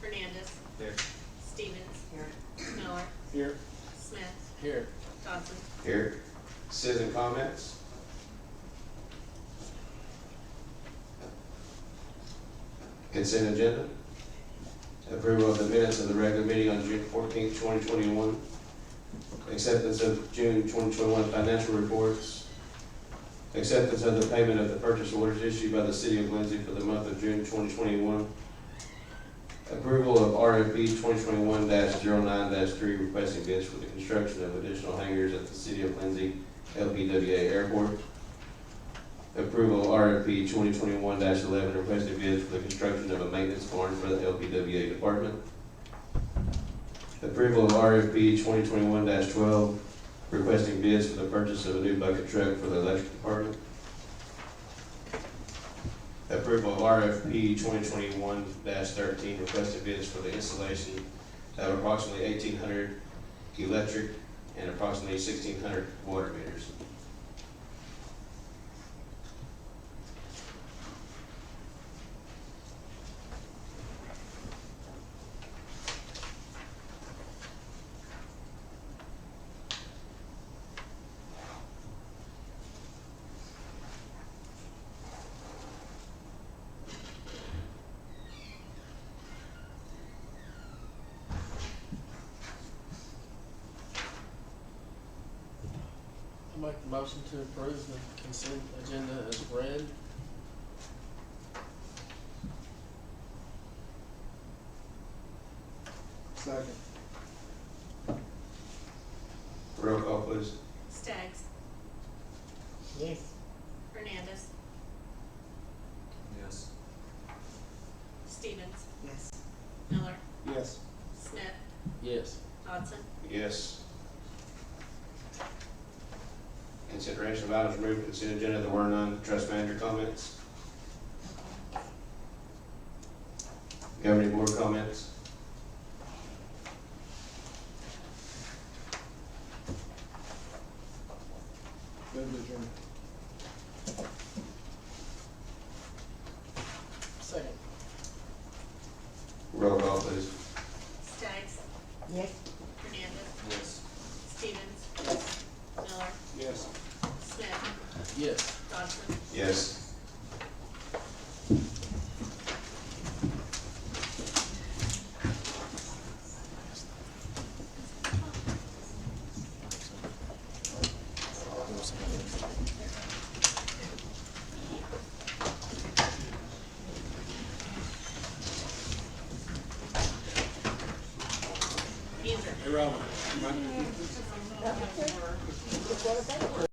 [SPEAKER 1] Hernandez,
[SPEAKER 4] There.
[SPEAKER 1] Stevens. Here. Miller,
[SPEAKER 8] Here.
[SPEAKER 1] Smith,
[SPEAKER 5] Here.
[SPEAKER 1] Dodson.
[SPEAKER 3] Here. Citizen comments? Consent agenda? Approval of the minutes of the regular meeting on June 14th, 2021. acceptance of June 2021 financial reports, acceptance of the payment of the purchase orders issued by the city of Lindsay for the month of June 2021, approval of RFP 2021-09-3 requesting bids for the construction of additional hangars at the city of Lindsay LPWA Airport, approval of RFP 2021-11 requesting bids for the construction of a maintenance barn for the LPWA department, approval of RFP 2021-12 requesting bids for the purchase of a new bucket truck for the electric department, approval of RFP 2021-13 requesting bids for the installation of approximately 1,800 electric and approximately 1,600 water meters.
[SPEAKER 5] I make the motion to approve the consent agenda as read.
[SPEAKER 8] Second.
[SPEAKER 3] Roll call, please.
[SPEAKER 1] Staggs,
[SPEAKER 6] Yes.
[SPEAKER 1] Hernandez,
[SPEAKER 4] Yes.
[SPEAKER 1] Stevens,
[SPEAKER 10] Yes.
[SPEAKER 1] Miller,
[SPEAKER 8] Yes.
[SPEAKER 1] Smith,
[SPEAKER 5] Yes.
[SPEAKER 1] Dodson.
[SPEAKER 3] Yes. Consideration of items removed from consent agenda, there were none. Trust manager comments? Governing board comments?
[SPEAKER 8] Move to adjourn.
[SPEAKER 5] Second.
[SPEAKER 3] Roll call, please.
[SPEAKER 1] Staggs,
[SPEAKER 6] Yes.
[SPEAKER 1] Hernandez,
[SPEAKER 4] Yes.
[SPEAKER 1] Stevens,
[SPEAKER 8] Yes.
[SPEAKER 1] Miller,
[SPEAKER 8] Yes.
[SPEAKER 1] Smith,
[SPEAKER 5] Yes.
[SPEAKER 1] Dodson.
[SPEAKER 3] Yes.
[SPEAKER 1] Either.
[SPEAKER 8] Hey, Robin.
[SPEAKER 6] What about